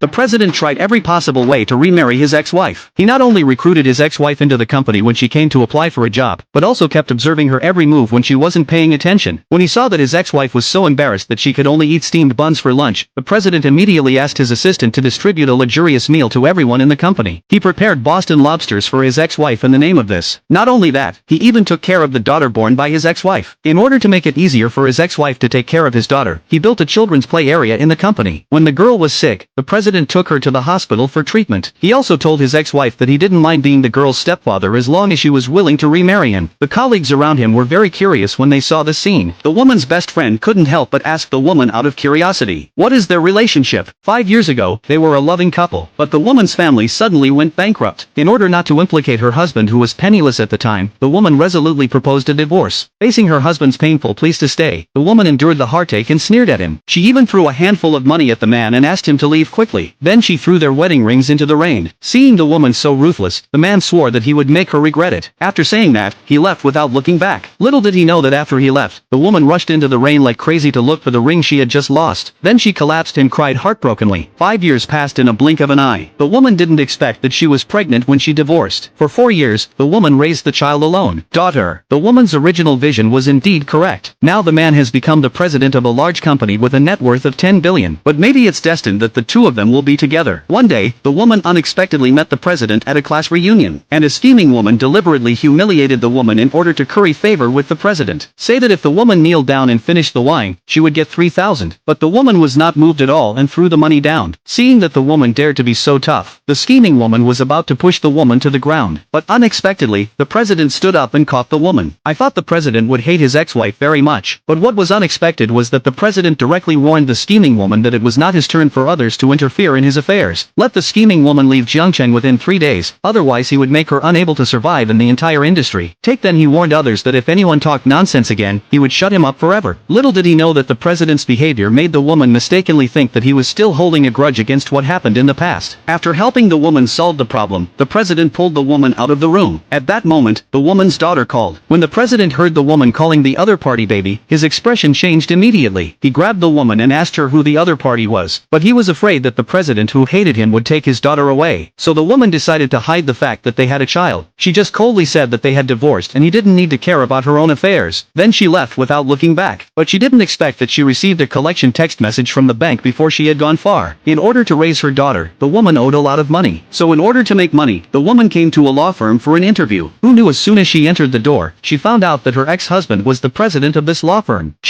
The president tried every possible way to remarry his ex-wife. He not only recruited his ex-wife into the company when she came to apply for a job, but also kept observing her every move when she wasn't paying attention. When he saw that his ex-wife was so embarrassed that she could only eat steamed buns for lunch, the president immediately asked his assistant to distribute a luxurious meal to everyone in the company. He prepared Boston lobsters for his ex-wife in the name of this. Not only that, he even took care of the daughter born by his ex-wife. In order to make it easier for his ex-wife to take care of his daughter, he built a children's play area in the company. When the girl was sick, the president took her to the hospital for treatment. He also told his ex-wife that he didn't mind being the girl's stepfather as long as she was willing to remarry him. The colleagues around him were very curious when they saw the scene. The woman's best friend couldn't help but ask the woman out of curiosity, what is their relationship? 5 years ago, they were a loving couple, but the woman's family suddenly went bankrupt. In order not to implicate her husband who was penniless at the time, the woman resolutely proposed a divorce. Facing her husband's painful pleas to stay, the woman endured the heartache and sneered at him. She even threw a handful of money at the man and asked him to leave quickly. Then she threw their wedding rings into the rain. Seeing the woman so ruthless, the man swore that he would make her regret it. After saying that, he left without looking back. Little did he know that after he left, the woman rushed into the rain like crazy to look for the ring she had just lost. Then she collapsed and cried heartbrokenly. 5 years passed in a blink of an eye. The woman didn't expect that she was pregnant when she divorced. For 4 years, the woman raised the child alone. Daughter. The woman's original vision was indeed correct. Now the man has become the president of a large company with a net worth of 10 billion. But maybe it's destined that the two of them will be together. One day, the woman unexpectedly met the president at a class reunion, and a scheming woman deliberately humiliated the woman in order to curry favor with the president. Say that if the woman kneeled down and finished the wine, she would get 3,000. But the woman was not moved at all and threw the money down. Seeing that the woman dared to be so tough, the scheming woman was about to push the woman to the ground. But unexpectedly, the president stood up and caught the woman. I thought the president would hate his ex-wife very much, but what was unexpected was that the president directly warned the scheming woman that it was not his turn for others to interfere in his affairs. Let the scheming woman leave Jiangcheng within 3 days, otherwise he would make her unable to survive in the entire industry. Then he warned others that if anyone talked nonsense again, he would shut him up forever. Little did he know that the president's behavior made the woman mistakenly think that he was still holding a grudge against what happened in the past. After helping the woman solve the problem, the president pulled the woman out of the room. At that moment, the woman's daughter called. When the president heard the woman calling the other party baby, his expression changed immediately. He grabbed the woman and asked her who the other party was, but he was afraid that the president who hated him would take his daughter away. So the woman decided to hide the fact that they had a child. She just coldly said that they had divorced and he didn't need to care about her own affairs. Then she left without looking back. But she didn't expect that she received a collection text message from the bank before she had gone far. In order to raise her daughter, the woman owed a lot of money. So in order to make money, the woman came to a law firm for an interview. Who knew as soon as she entered the door, she found out that her ex-husband was the president of this law firm.